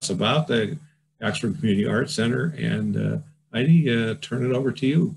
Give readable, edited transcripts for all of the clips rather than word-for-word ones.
about the Oxford Community Arts Center. And Heidi, turn it over to you.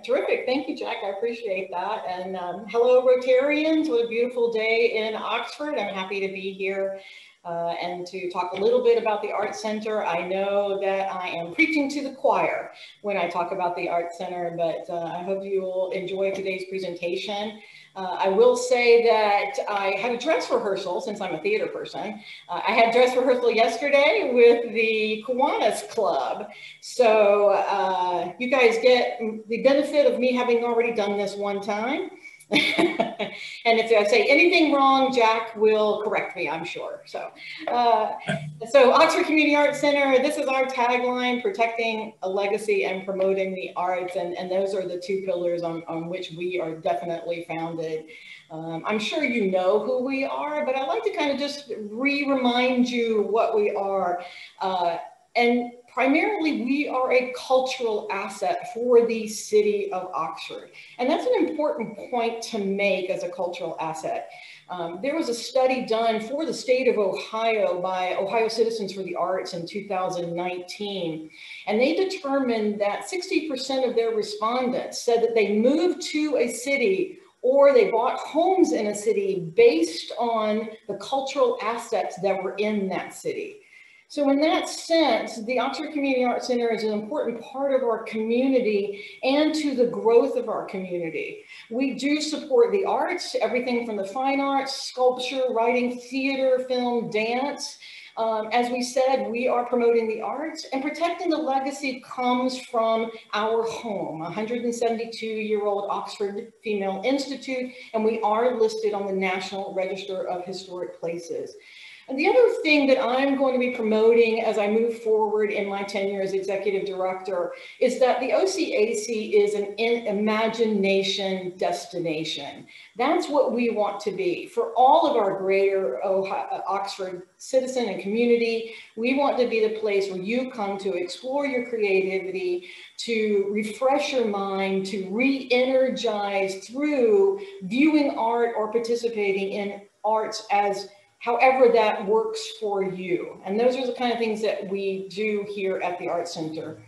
Terrific. Thank you, Jack. I appreciate that. And hello, Rotarians. What a beautiful day in Oxford. I'm happy to be here and to talk a little bit about the Art Center. I know that I am preaching to the choir when I talk about the Art Center, but I hope you will enjoy today's presentation. I will say that I had a dress rehearsal, since I'm a theater person. I had dress rehearsal yesterday with the Kiwanis Club. So you guys get the benefit of me having already done this one time. And if I say anything wrong, Jack will correct me, I'm sure. So Oxford Community Arts Center, this is our tagline: protecting a legacy and promoting the arts. And those are the two pillars on which we are definitely founded. I'm sure you know who we are, but I'd like to kind of just remind you what we are. And primarily, we are a cultural asset for the city of Oxford. And that's an important point to make as a cultural asset. There was a study done for the state of Ohio by Ohio Citizens for the Arts in 2019. And they determined that 60% of their respondents said that they moved to a city or they bought homes in a city based on the cultural assets that were in that city. So in that sense, the Oxford Community Arts Center is an important part of our community and to the growth of our community. We do support the arts, everything from the fine arts, sculpture, writing, theater, film, dance. As we said, we are promoting the arts, and protecting the legacy comes from our home, 172-year-old Oxford Female Institute, and we are listed on the National Register of Historic Places. And the other thing that I'm going to be promoting as I move forward in my tenure as executive director is that the OCAC is an imagination destination. That's what we want to be. For all of our greater Oxford citizen and community, we want to be the place where you come to explore your creativity, to refresh your mind, to re-energize through viewing art or participating in arts as however that works for you. And those are the kind of things that we do here at the Art Center.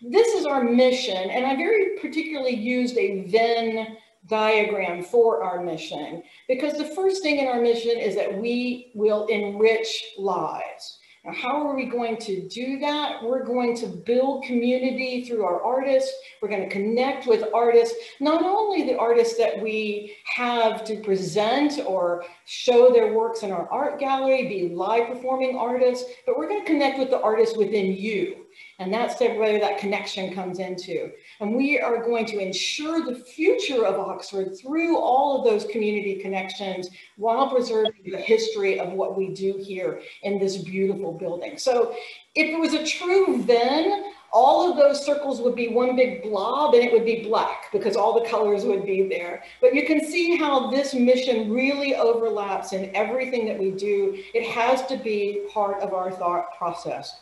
This is our mission, and I very particularly used a Venn diagram for our mission, because the first thing in our mission is that we will enrich lives. Now, how are we going to do that? We're going to build community through our artists. We're going to connect with artists, not only the artists that we have to present or show their works in our art gallery, be live performing artists, but we're going to connect with the artists within you. And that's where that connection comes into. And we are going to ensure the future of Oxford through all of those community connections while preserving the history of what we do here in this beautiful building. So if it was a true Venn, all of those circles would be one big blob and it would be black because all the colors would be there. But you can see how this mission really overlaps in everything that we do. It has to be part of our thought process.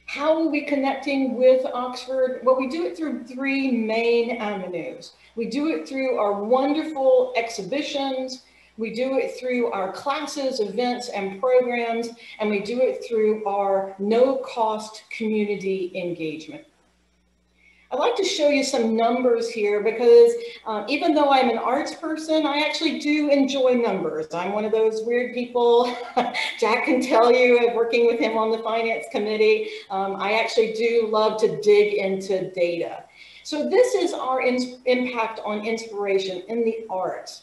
How are we connecting with Oxford? Well, we do it through three main avenues. We do it through our wonderful exhibitions, we do it through our classes, events, and programs, and we do it through our no-cost community engagement. I'd like to show you some numbers here because even though I'm an arts person, I actually do enjoy numbers. I'm one of those weird people. Jack can tell you, working with him on the finance committee, I actually do love to dig into data. So this is our impact on inspiration in the arts.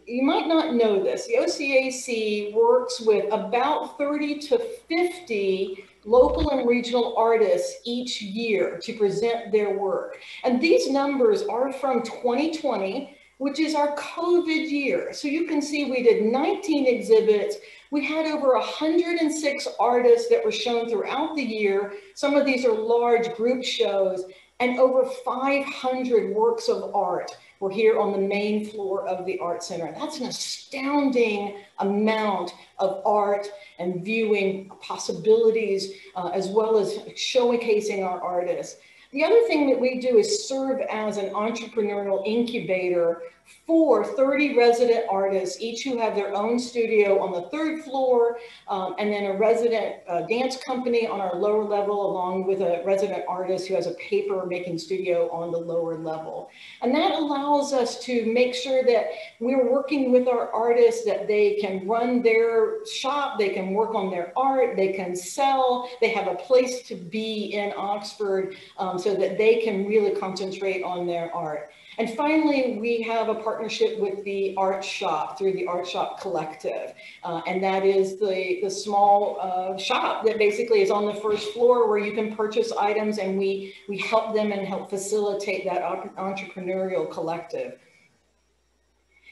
You might not know this. The OCAC works with about 30 to 50 local and regional artists each year to present their work. And these numbers are from 2020, which is our COVID year. So you can see we did 19 exhibits. We had over 106 artists that were shown throughout the year. Some of these are large group shows, and over 500 works of art were here on the main floor of the Art Center. That's an astounding amount of art and viewing possibilities, as well as showcasing our artists. The other thing that we do is serve as an entrepreneurial incubator for 30 resident artists, each who have their own studio on the 3rd floor, and then a resident dance company on our lower level, along with a resident artist who has a paper making studio on the lower level. And that allows us to make sure that we're working with our artists, that they can run their shop, they can work on their art, they can sell, they have a place to be in Oxford, so that they can really concentrate on their art. And finally, we have a partnership with the Art Shop through the Art Shop Collective. And that is the small shop that basically is on the 1st floor where you can purchase items, and we help them and help facilitate that entrepreneurial collective.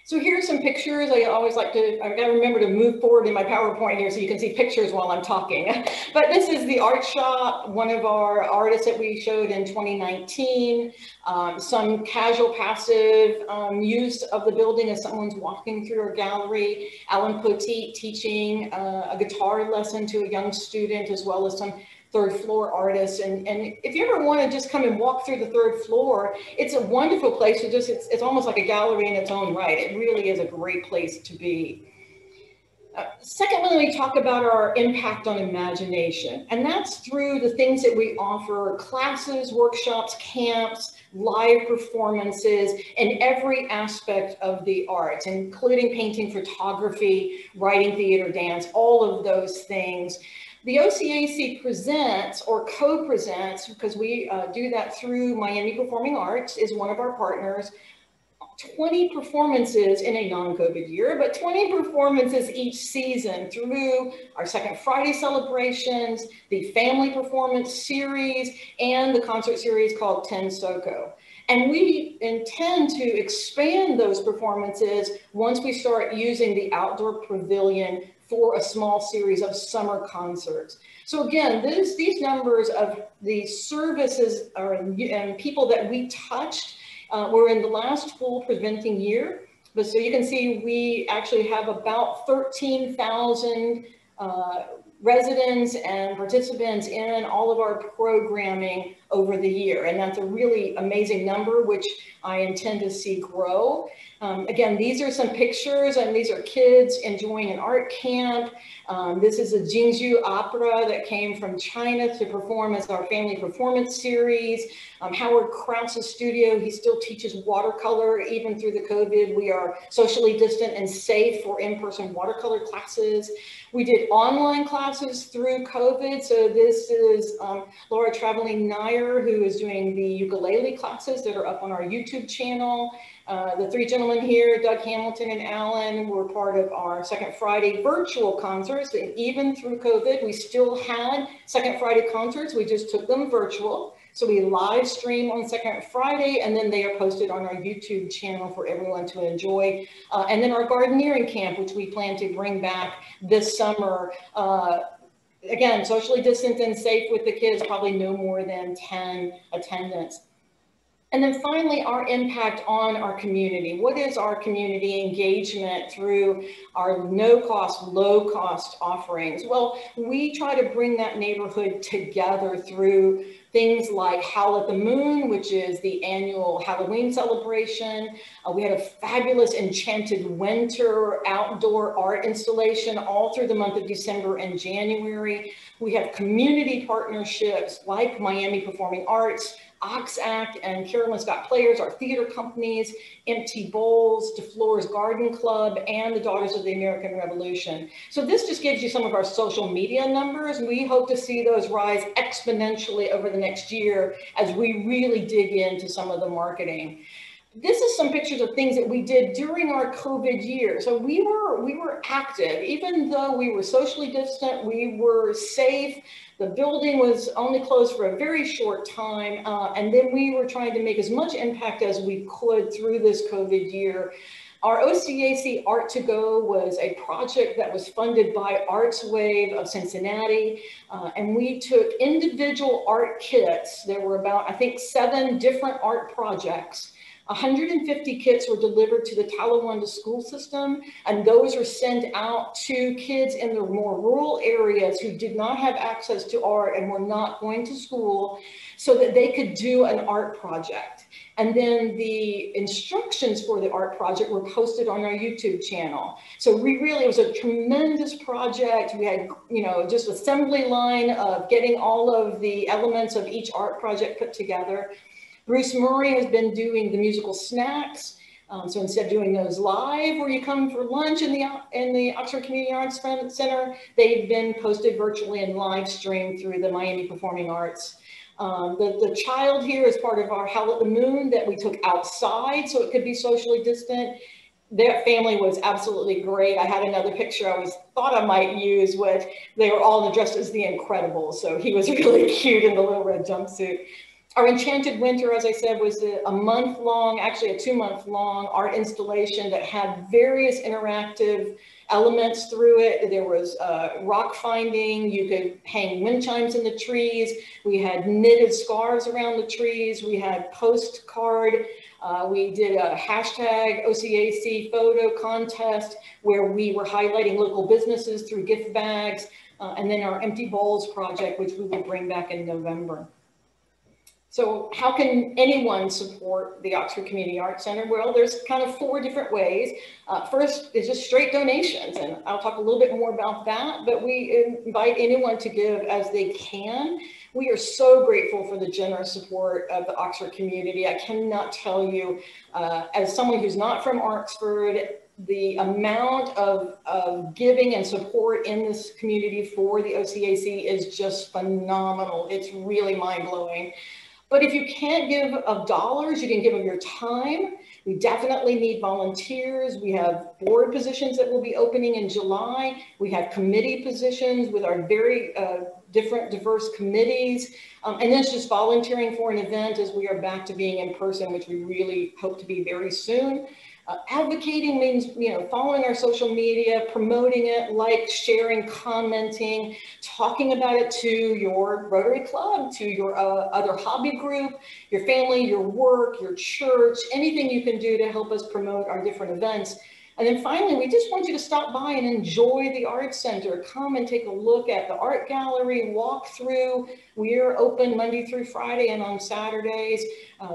So here's some pictures. I always like to, I've got to remember to move forward in my PowerPoint here so you can see pictures while I'm talking. But this is the Art Shop, one of our artists that we showed in 2019. Some casual, passive use of the building as someone's walking through our gallery. Alan Poteet teaching a guitar lesson to a young student, as well as some 3rd floor artists. And if you ever want to just come and walk through the 3rd floor, it's a wonderful place to just, it's almost like a gallery in its own right. It really is a great place to be. Secondly, we talk about our impact on imagination, and that's through the things that we offer: classes, workshops, camps, live performances, in every aspect of the arts, including painting, photography, writing, theater, dance, all of those things. The OCAC presents or co-presents, because we do that through Miami Performing Arts, is one of our partners, 20 performances in a non-COVID year, but 20 performances each season through our Second Friday celebrations, the family performance series, and the concert series called Ten Soko. And we intend to expand those performances once we start using the outdoor pavilion for a small series of summer concerts. So again, these numbers of the services and people that we touched were in the last full preventing year. But so you can see we actually have about 13,000 residents and participants in all of our programming over the year. And that's a really amazing number, which I intend to see grow. Again, these are some pictures, and these are kids enjoying an art camp. This is a Jingzhou opera that came from China to perform as our family performance series. Howard Krause's studio, he still teaches watercolor even through the COVID. We are socially distant and safe for in-person watercolor classes. We did online classes through COVID. So this is Laura Traveling-Nair, who is doing the ukulele classes that are up on our YouTube channel. The 3 gentlemen here, Doug Hamilton and Alan, were part of our Second Friday virtual concerts. And even through COVID, we still had Second Friday concerts. We just took them virtual. So we live stream on Second Friday, and then they are posted on our YouTube channel for everyone to enjoy. And then our gardeneering camp, which we plan to bring back this summer. Again, socially distant and safe with the kids, probably no more than 10 attendants. And then finally, our impact on our community. What is our community engagement through our no-cost, low-cost offerings? Well, we try to bring that neighborhood together through things like Howl at the Moon, which is the annual Halloween celebration. We had a fabulous Enchanted Winter outdoor art installation all through the month of December and January. We have community partnerships like Miami Performing Arts, OXAC and Carolyn Scott Players, our theater companies, Empty Bowls, DeFlore's Garden Club, and the Daughters of the American Revolution. So this just gives you some of our social media numbers. We hope to see those rise exponentially over the next year as we really dig into some of the marketing. This is some pictures of things that we did during our COVID year. So we were active, even though we were socially distant, we were safe. The building was only closed for a very short time. And then we were trying to make as much impact as we could through this COVID year. Our OCAC Art to Go was a project that was funded by Arts Wave of Cincinnati. And we took individual art kits. There were about, I think, 7 different art projects 150 kits were delivered to the Talawanda school system, and those are sent out to kids in the more rural areas who did not have access to art and were not going to school, so that they could do an art project. And then the instructions for the art project were posted on our YouTube channel. So it was a tremendous project. We had, just assembly line of getting all of the elements of each art project put together. Bruce Murray has been doing the musical snacks. So instead of doing those live where you come for lunch in the Oxford Community Arts Center, they've been posted virtually and live streamed through the Miami Performing Arts. The child here is part of our Howl at the Moon that we took outside so it could be socially distant. Their family was absolutely great. I had another picture I always thought I might use, which they were all dressed as the Incredibles. So he was really cute in the little red jumpsuit. Our Enchanted Winter, as I said, was a month-long, actually a 2-month-long art installation that had various interactive elements through it. There was rock finding. You could hang wind chimes in the trees. We had knitted scarves around the trees. We had postcard. We did a hashtag OCAC photo contest where we were highlighting local businesses through gift bags. And then our Empty Bowls project, which we will bring back in November. So how can anyone support the Oxford Community Arts Center? Well, there's kind of 4 different ways. First is just straight donations, and I'll talk a little bit more about that, but we invite anyone to give as they can. We are so grateful for the generous support of the Oxford community. I cannot tell you, as someone who's not from Oxford, the amount of giving and support in this community for the OCAC is just phenomenal. It's really mind-blowing. But if you can't give of dollars, you can give of your time. We definitely need volunteers. We have board positions that will be opening in July. We have committee positions with our very different diverse committees. And then it's just volunteering for an event as we are back to being in person, which we really hope to be very soon. Advocating means, following our social media, promoting it, sharing, commenting, talking about it to your Rotary Club, to your other hobby group, your family, your work, your church, anything you can do to help us promote our different events. And then finally, we just want you to stop by and enjoy the Arts Center. Come and take a look at the art gallery, walk through. We are open Monday through Friday and on Saturdays.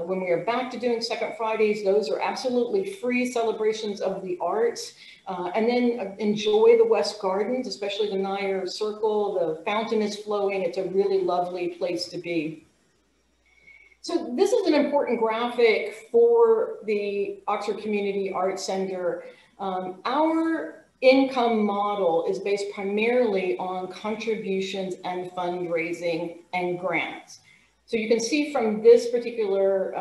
When we are back to doing second Fridays, those are absolutely free celebrations of the arts. And then enjoy the West Gardens, especially the Nair Circle. The fountain is flowing. It's a really lovely place to be. So this is an important graphic for the Oxford Community Arts Center. Our income model is based primarily on contributions and fundraising and grants. So you can see from this particular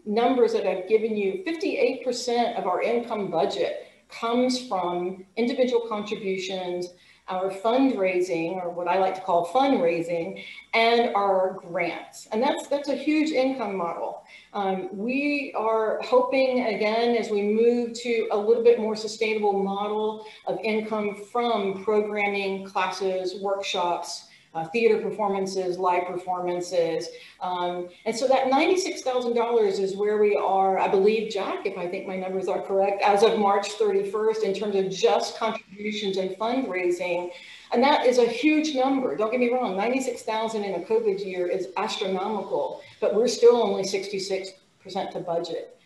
numbers that I've given you, 58% of our income budget comes from individual contributions, our fundraising, or what I like to call fundraising, and our grants. And that's a huge income model. We are hoping, again, as we move to a little bit more sustainable model of income from programming, classes, workshops, theater performances, live performances. And so that $96,000 is where we are, I believe, Jack, if I think my numbers are correct, as of March 31st in terms of just contributions and fundraising. And that is a huge number. Don't get me wrong, 96,000 in a COVID year is astronomical, but we're still only 66% to budget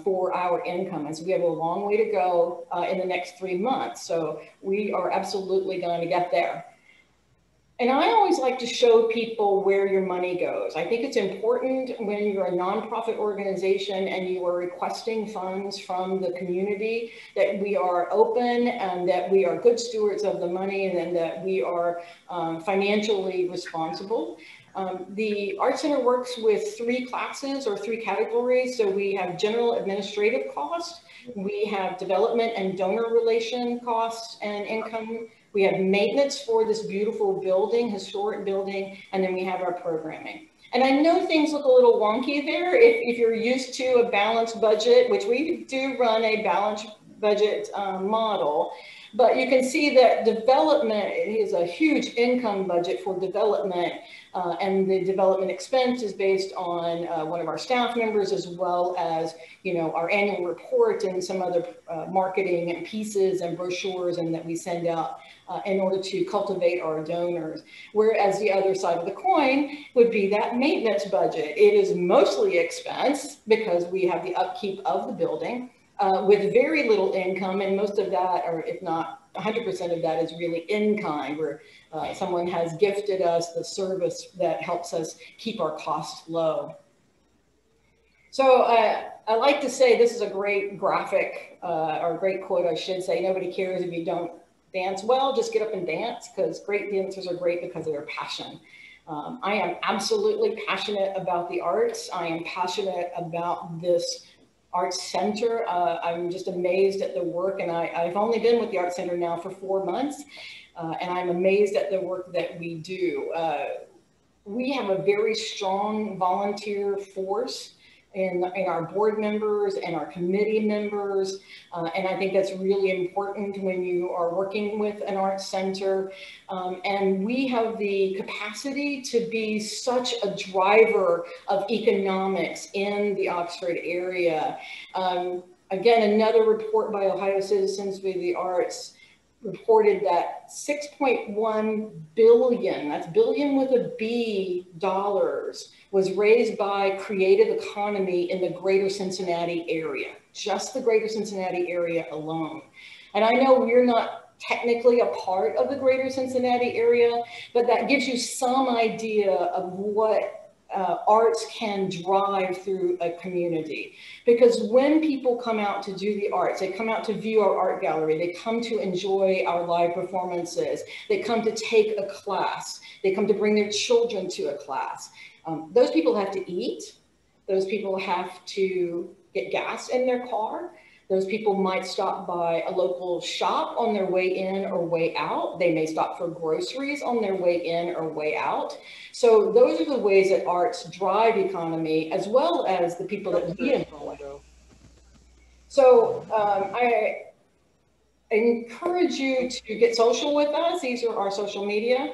for our income. And so we have a long way to go in the next 3 months. So we are absolutely going to get there. And I always like to show people where your money goes. I think it's important when you're a nonprofit organization and you are requesting funds from the community that we are open and that we are good stewards of the money and that we are financially responsible. The Art Center works with 3 classes or 3 categories. So we have general administrative costs, we have development and donor relation costs and income. We have maintenance for this beautiful building, historic building, and then we have our programming. And I know things look a little wonky there if you're used to a balanced budget, which we do run a balanced budget model. But you can see that development is a huge income budget for development, and the development expense is based on one of our staff members, as well as, you know, our annual report and some other marketing and pieces and brochures and that we send out in order to cultivate our donors. Whereas the other side of the coin would be that maintenance budget. It is mostly expense because we have the upkeep of the building with very little income, and most of that, or if not 100% of that, is really in kind, where someone has gifted us the service that helps us keep our costs low. So I like to say this is a great graphic, or a great quote, I should say. Nobody cares if you don't dance well, just get up and dance, because great dancers are great because of their passion. I am absolutely passionate about the arts. I am passionate about this Arts Center. I'm just amazed at the work, and I've only been with the Arts Center now for 4 months, and I'm amazed at the work that we do. We have a very strong volunteer force in our board members and our committee members. And I think that's really important when you are working with an arts center. And we have the capacity to be such a driver of economics in the Oxford area. Again, another report by Ohio Citizens for the Arts reported that 6.1 billion, that's billion with a B, dollars, was raised by creative economy in the greater Cincinnati area, just the greater Cincinnati area alone. And I know we're not technically a part of the greater Cincinnati area, but that gives you some idea of what arts can drive through a community. Because when people come out to do the arts, they come out to view our art gallery, they come to enjoy our live performances, they come to take a class, they come to bring their children to a class. Those people have to eat, those people have to get gas in their car, those people might stop by a local shop on their way in or way out. They may stop for groceries on their way in or way out. So those are the ways that arts drive economy, as well as the people that we employ. So I encourage you to get social with us. These are our social media.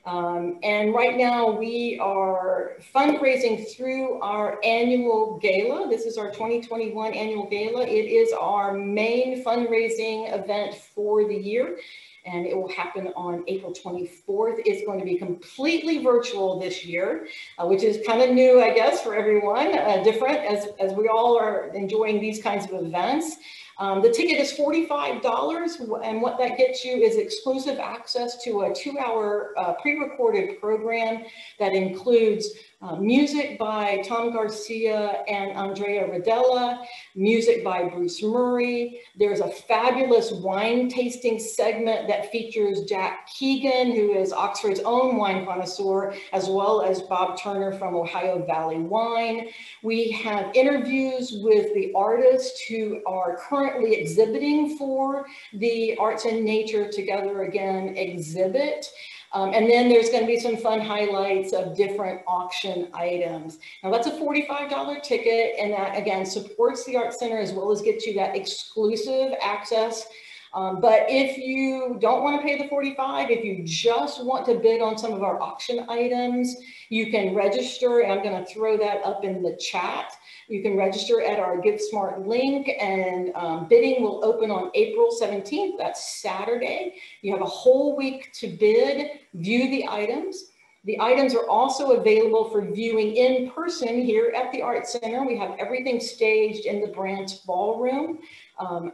And right now we are fundraising through our annual gala. This is our 2021 annual gala. It is our main fundraising event for the year, and it will happen on April 24th. It's going to be completely virtual this year, which is kind of new, I guess, for everyone, different as we all are enjoying these kinds of events. The ticket is $45, and what that gets you is exclusive access to a 2-hour pre-recorded program that includes music by Tom Garcia and Andrea Rodella, music by Bruce Murray. There's a fabulous wine tasting segment that features Jack Keegan, who is Oxford's own wine connoisseur, as well as Bob Turner from Ohio Valley Wine. We have interviews with the artists who are currently exhibiting for the Arts and Nature Together Again exhibit. And then there's going to be some fun highlights of different auction items. Now that's a $45 ticket, and that again supports the Art Center as well as gets you that exclusive access. But if you don't want to pay the $45, if you just want to bid on some of our auction items, you can register, and I'm going to throw that up in the chat. You can register at our GiveSmart link, and bidding will open on April 17th. That's Saturday. You have a whole week to bid, view the items. The items are also available for viewing in person here at the Art Center. We have everything staged in the Brandt Ballroom.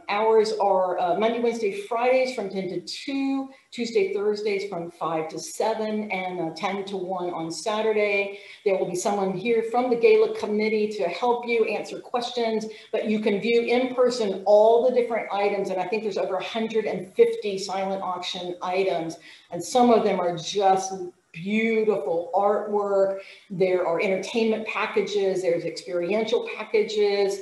Hours are Monday, Wednesday, Fridays from 10 to 2, Tuesday, Thursdays from 5 to 7, and 10 to 1 on Saturday. There will be someone here from the Gala committee to help you answer questions, but you can view in person all the different items, and I think there's over 150 silent auction items, and some of them are just beautiful artwork. There are entertainment packages, there's experiential packages,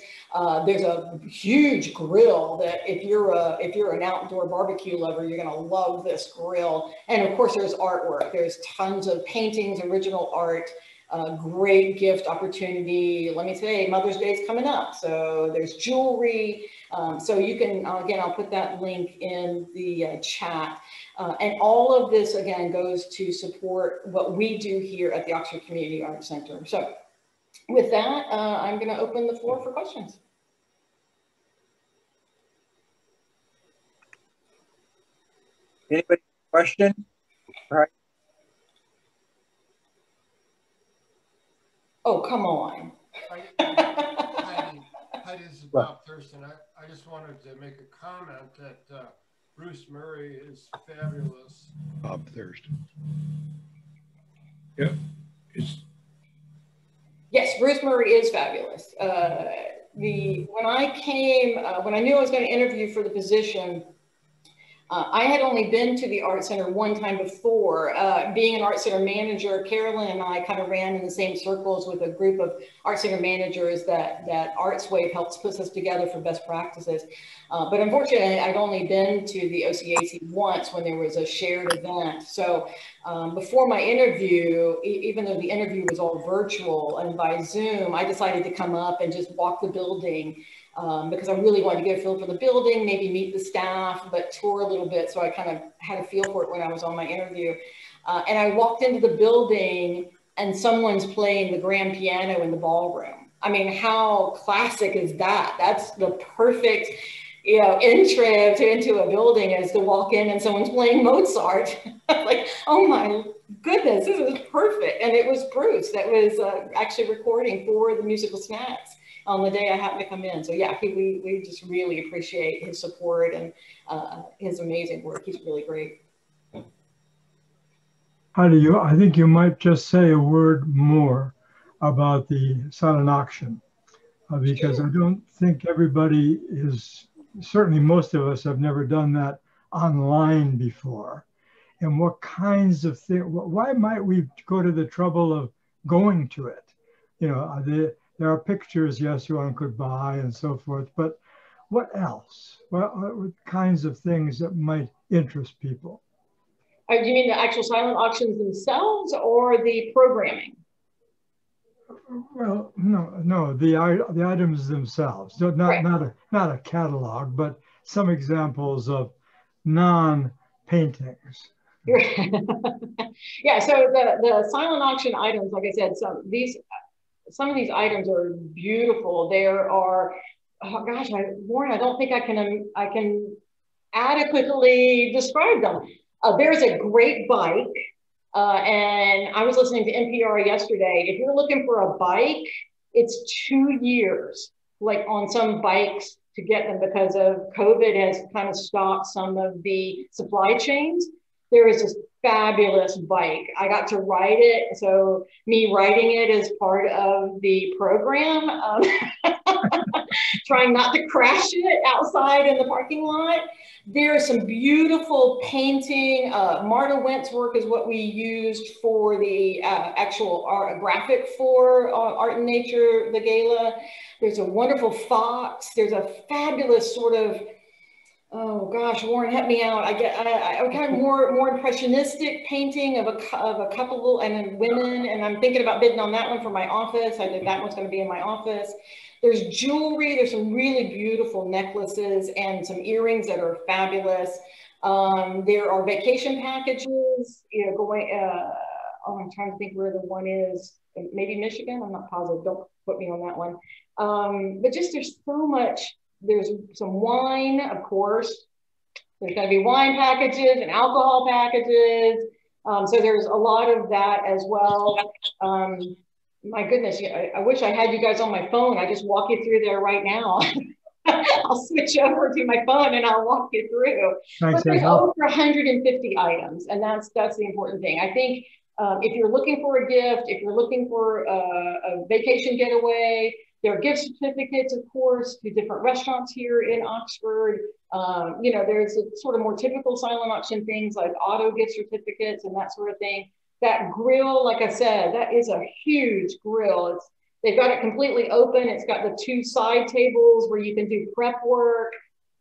there's a huge grill that if you're an outdoor barbecue lover, you're gonna love this grill. And of course there's artwork, there's tons of paintings, original art, Great gift opportunity. Let me say, Mother's Day is coming up. So there's jewelry. So you can, again, I'll put that link in the chat. And all of this, again, goes to support what we do here at the Oxford Community Arts Center. So with that, I'm going to open the floor for questions. Anybody question? All right. Oh, come on. Heidi, this is Bob Thurston. I just wanted to make a comment that Bruce Murray is fabulous. Bob Thurston. Yep. Yes, Bruce Murray is fabulous. When I knew I was going to interview for the position, I had only been to the Art Center one time before. Being an Art Center manager, Carolyn and I kind of ran in the same circles with a group of Art Center managers that ArtsWave helps put us together for best practices. But unfortunately, I'd only been to the OCAC once when there was a shared event. So before my interview, even though the interview was all virtual and by Zoom, I decided to come up and just walk the building. Because I really wanted to get a feel for the building, maybe meet the staff, but tour a little bit. So I kind of had a feel for it when I was on my interview. And I walked into the building and someone's playing the grand piano in the ballroom. I mean, how classic is that? That's the perfect, intro into a building, is to walk in and someone's playing Mozart. Like, oh my goodness, this is perfect. And it was Bruce that was actually recording for the Musical Snacks on the day I happened to come in. So yeah, we just really appreciate his support and his amazing work. He's really great. Heidi, I think you might just say a word more about the silent auction, because I don't think everybody is, certainly most of us have never done that online before. And what kinds of things, why might we go to the trouble of going to it? There are pictures, yes, one could buy and so forth, but what else? What kinds of things that might interest people? Do you mean the actual silent auctions themselves or the programming? Well, no, the items themselves, not a catalog, but some examples of non-paintings. Yeah, so the silent auction items, like I said, some of these items are beautiful. There are, oh gosh, Warren, I don't think I can adequately describe them. There's a great bike, and I was listening to NPR yesterday. If you're looking for a bike, it's 2 years, like on some bikes to get them, because of COVID has kind of stopped some of the supply chains. There is this fabulous bike. I got to ride it. So me riding it is part of the program, trying not to crash it outside in the parking lot. There is some beautiful painting. Marta Went's work is what we used for the actual graphic for Art and Nature, the gala. There's a wonderful fox. There's a fabulous sort of, oh gosh, Warren, help me out. I kind of more impressionistic painting of a couple and then women, and I'm thinking about bidding on that one for my office. I think that one's going to be in my office. There's jewelry. There's some really beautiful necklaces and some earrings that are fabulous. There are vacation packages. I'm trying to think where the one is. Maybe Michigan. I'm not positive. Don't put me on that one. But just there's so much. There's some wine, of course. There's going to be wine packages and alcohol packages. So there's a lot of that as well. My goodness, I wish I had you guys on my phone. I just walk you through there right now. I'll switch over to my phone and I'll walk you through. But there's over 150 items, and that's the important thing. I think if you're looking for a gift, if you're looking for a vacation getaway, there are gift certificates, of course, to different restaurants here in Oxford. There's a sort of more typical silent auction things like auto gift certificates and that sort of thing. That grill, like I said, that is a huge grill. They've got it completely open. It's got the 2 side tables where you can do prep work.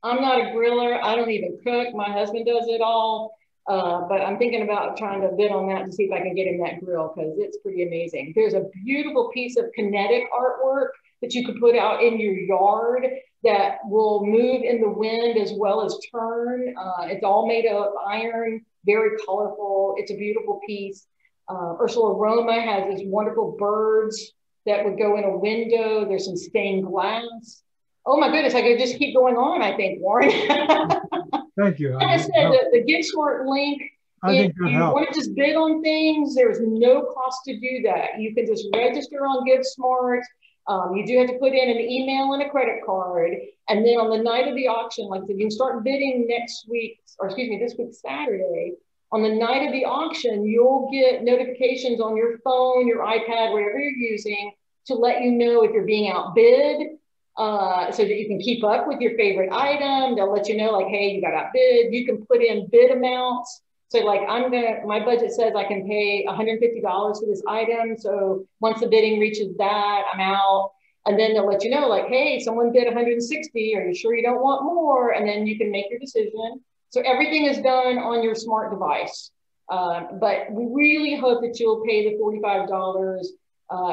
I'm not a griller. I don't even cook. My husband does it all. But I'm thinking about trying to bid on that to see if I can get him that grill, because it's pretty amazing. There's a beautiful piece of kinetic artwork that you could put out in your yard that will move in the wind as well as turn. It's all made of iron, very colorful. It's a beautiful piece. Ursula Roma has these wonderful birds that would go in a window. There's some stained glass. Oh my goodness, I could just keep going on, I think, Warren. Thank you. Like I said, the GiveSmart link, if you want to just bid on things, there's no cost to do that. You can just register on GiveSmart. You do have to put in an email and a credit card. And then on the night of the auction, like you can start bidding next week, or excuse me, this week, Saturday. On the night of the auction, you'll get notifications on your phone, your iPad, whatever you're using, to let you know if you're being outbid, so that you can keep up with your favorite item. They'll let you know, like, hey, you got outbid. You can put in bid amounts. So like my budget says I can pay $150 for this item. So once the bidding reaches that, I'm out. And then they'll let you know, like, hey, someone bid 160. Are you sure you don't want more? And then you can make your decision. So everything is done on your smart device. But we really hope that you'll pay the $45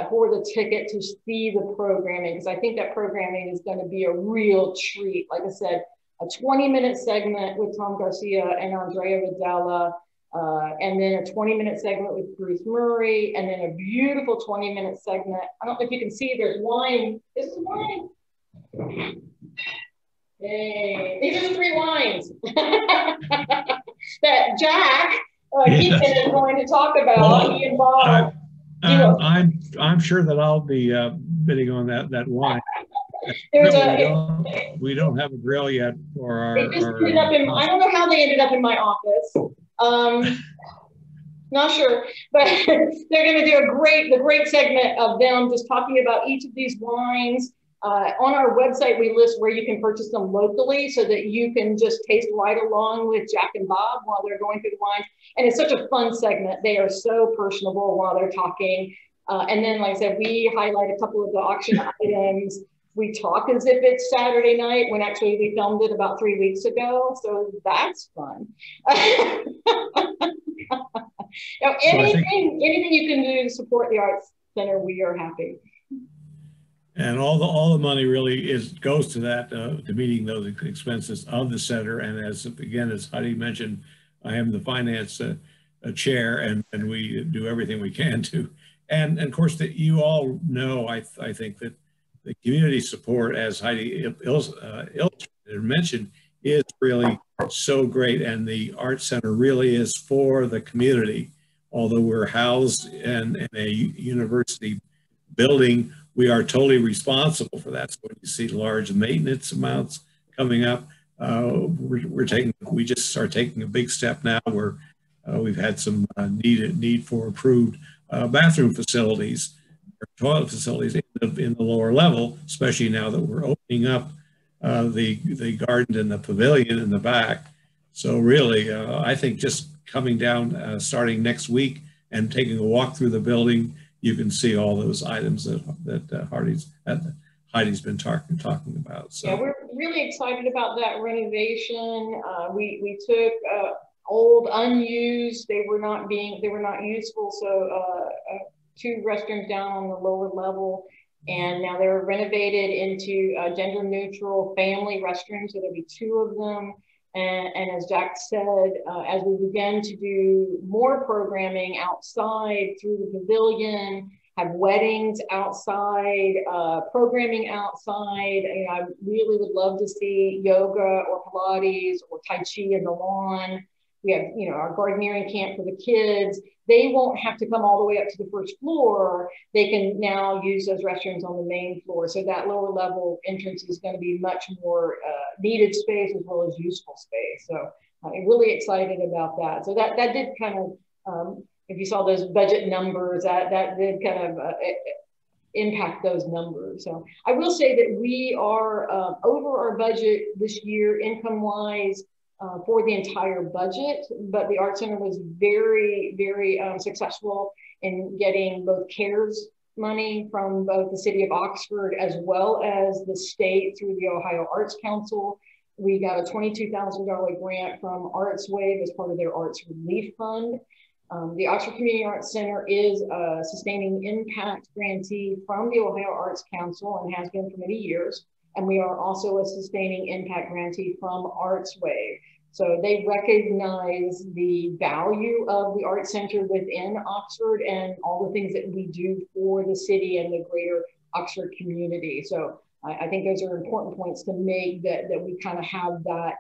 for the ticket to see the programming, because I think that programming is going to be a real treat. Like I said, a 20-minute segment with Tom Garcia and Andrea Vidala, and then a 20-minute segment with Bruce Murray, and then a beautiful 20-minute segment. I don't know if you can see, there's wine. This is wine. Hey, these are the 3 wines that Jack Keaton is going to talk about. Well, he involved. I'm sure that I'll be bidding on that wine. We don't have a grill yet for our. I don't know how they ended up in my office. Not sure, but they're going to do the great segment of them just talking about each of these wines. On our website, we list where you can purchase them locally so that you can just taste right along with Jack and Bob while they're going through the wines. And it's such a fun segment. They are so personable while they're talking. And then, like I said, we highlight a couple of the auction items. We talk as if it's Saturday night when actually we filmed it about 3 weeks ago. So that's fun. Anything you can do to support the Arts Center, we are happy. And all the money really goes to that, to meeting those expenses of the center. And as Heidi mentioned, I am the finance chair, and we do everything we can to. And of course, that you all know, I think that the community support, as Heidi illustrated and mentioned, is really so great. And the Art Center really is for the community. Although we're housed in a university building, we are totally responsible for that. So when you see large maintenance amounts coming up, we just are taking a big step now where we've had some need for improved bathroom facilities, or toilet facilities in the lower level, especially now that we're opening up the garden and the pavilion in the back. So really, I think just coming down starting next week and taking a walk through the building, you can see all those items that Heidi's been talking about. So. Yeah, we're really excited about that renovation. We took old, unused, they were not useful. So 2 restrooms down on the lower level, and now they're renovated into gender neutral family restrooms. So there'll be 2 of them. And as Jack said, as we begin to do more programming outside through the pavilion, have weddings outside, programming outside, I really would love to see yoga or Pilates or Tai Chi in the lawn. We have, our gardening camp for the kids. They won't have to come all the way up to the first floor. They can now use those restrooms on the main floor. So that lower level entrance is going to be much more needed space as well as useful space. So I'm really excited about that. So that did kind of, if you saw those budget numbers, that did kind of impact those numbers. So I will say that we are over our budget this year, income-wise, for the entire budget, but the Art Center was very, very successful in getting both CARES money from both the city of Oxford as well as the state through the Ohio Arts Council. We got a $22,000 grant from Arts Wave as part of their Arts Relief Fund. The Oxford Community Arts Center is a Sustaining Impact grantee from the Ohio Arts Council and has been for many years. And we are also a Sustaining Impact grantee from Arts Wave. So they recognize the value of the Arts Center within Oxford and all the things that we do for the city and the greater Oxford community. So I think those are important points to make, that we kind of have that.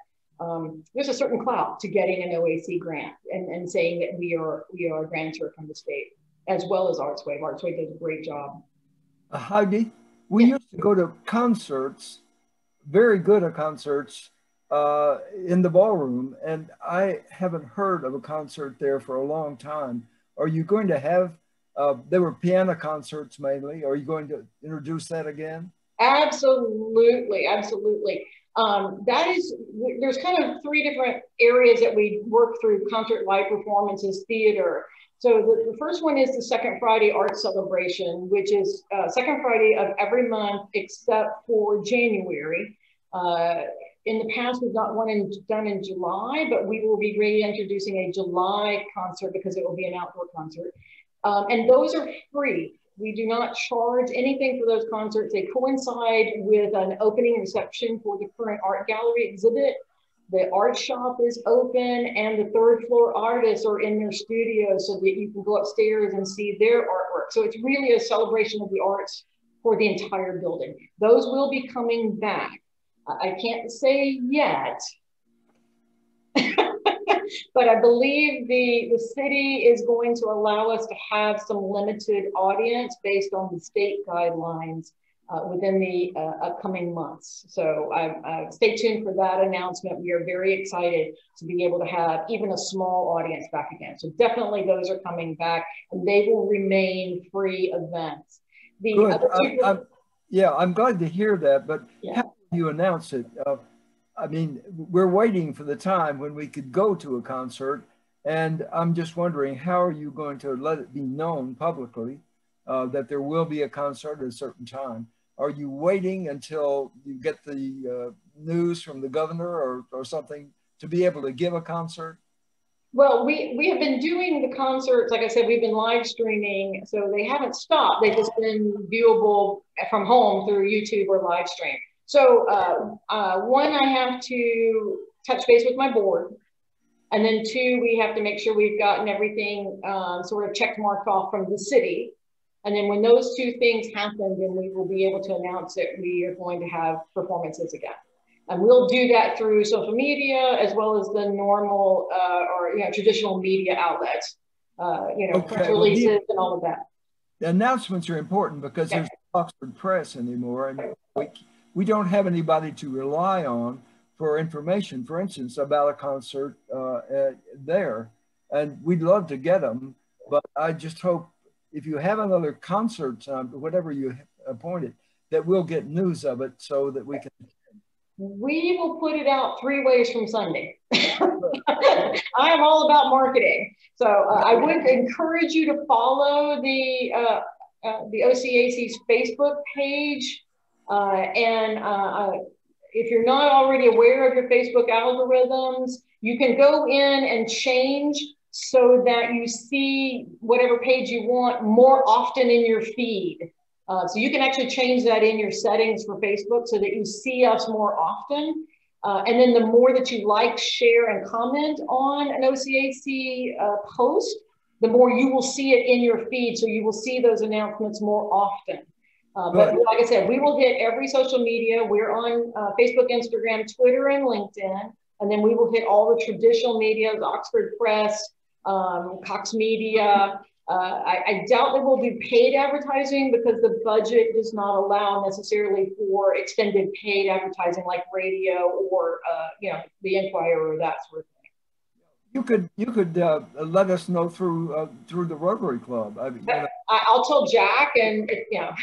There's a certain clout to getting an OAC grant and saying that we are a grantor from the state, as well as Arts Wave. Arts Wave does a great job. Heidi, we used to go to concerts, very good at concerts, in the ballroom, and I haven't heard of a concert there for a long time. Are you going to have, there were piano concerts mainly, are you going to introduce that again? Absolutely, absolutely. There's kind of three different areas that we work through: concert, live performances, theater. So the first one is the Second Friday Art Celebration, which is second Friday of every month except for January. In the past, we've not done in July, but we will be reintroducing a July concert because it will be an outdoor concert. And those are free. We do not charge anything for those concerts. They coincide with an opening reception for the current art gallery exhibit. The art shop is open and the third floor artists are in their studios so that you can go upstairs and see their artwork. So it's really a celebration of the arts for the entire building. Those will be coming back. I can't say yet, but I believe the city is going to allow us to have some limited audience based on the state guidelines within the upcoming months. So stay tuned for that announcement. We are very excited to be able to have even a small audience back again. So definitely those are coming back, and they will remain free events. Good. Yeah, I'm glad to hear that, but yeah. How do you announce it? I mean, we're waiting for the time when we could go to a concert, and I'm just wondering, how are you going to let it be known publicly that there will be a concert at a certain time? Are you waiting until you get the news from the governor or something to be able to give a concert? Well, we have been doing the concerts, like I said, we've been live streaming, so they haven't stopped. They've just been viewable from home through YouTube or live stream. So one, I have to touch base with my board. And then two, we have to make sure we've gotten everything sort of checked marked off from the city. And then when those two things happen, then we will be able to announce that we are going to have performances again. And we'll do that through social media as well as the normal or traditional media outlets, press releases and all of that. The announcements are important because there's no Oxford Press anymore, and we don't have anybody to rely on for information, for instance, about a concert there. And we'd love to get them, but I just hope if you have another concert, whatever you appointed, that we'll get news of it so that we can. We will put it out 3 ways from Sunday. I am all about marketing. So I would encourage you to follow the OCAC's Facebook page. If you're not already aware of your Facebook algorithms, you can go in and change so that you see whatever page you want more often in your feed. So you can actually change that in your settings for Facebook so that you see us more often. And then the more that you like, share, and comment on an OCAC post, the more you will see it in your feed. So you will see those announcements more often. But like I said, we will hit every social media. We're on Facebook, Instagram, Twitter, and LinkedIn. And then we will hit all the traditional media, Oxford Press, Cox Media. I doubt there will be paid advertising because the budget does not allow necessarily for extended paid advertising like radio or the Enquirer or that sort of thing. You could let us know through the Rotary Club. I mean, I'll tell Jack, and Yeah.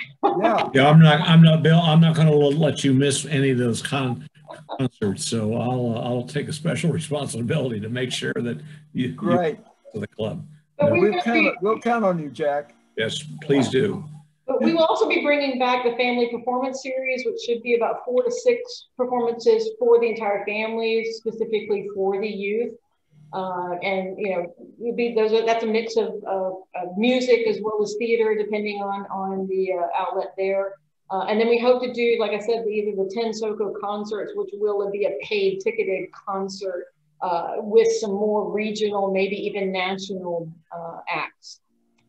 Yeah, I'm not Bill. I'm not going to let you miss any of those concerts. So I'll take a special responsibility to make sure that you Great. To the club. But we'll count on you, Jack. Yes, please do. But We will also be bringing back the family performance series, which should be about 4 to 6 performances for the entire family, specifically for the youth. And that's a mix of music as well as theater, depending on the outlet there. And then we hope to do, like I said, either the 10 SoCo concerts, which will be a paid ticketed concert with some more regional, maybe even national acts.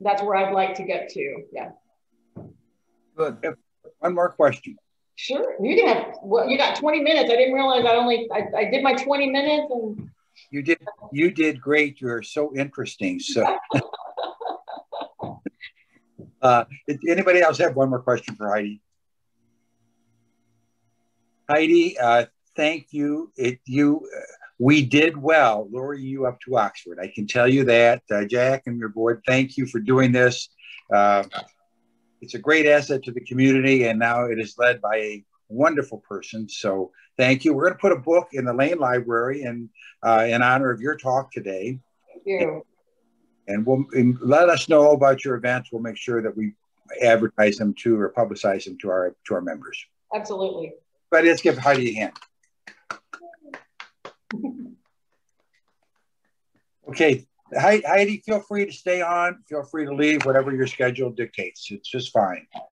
That's where I'd like to get to. Yeah. Good. One more question. Sure. You got 20 minutes. I didn't realize I did my 20 minutes and you did great. You're so interesting. So anybody else have one more question for Heidi? Heidi, thank you. We did well luring you up to Oxford. I can tell you that. Jack and your board, thank you for doing this. It's a great asset to the community, and now it is led by a wonderful person. So thank you. We're going to put a book in the Lane Library in honor of your talk today. Thank you. And let us know about your events. We'll make sure that we advertise them to or publicize them to our members. Absolutely. But let's give Heidi a hand. Okay, Heidi, feel free to stay on. Feel free to leave, whatever your schedule dictates. It's just fine.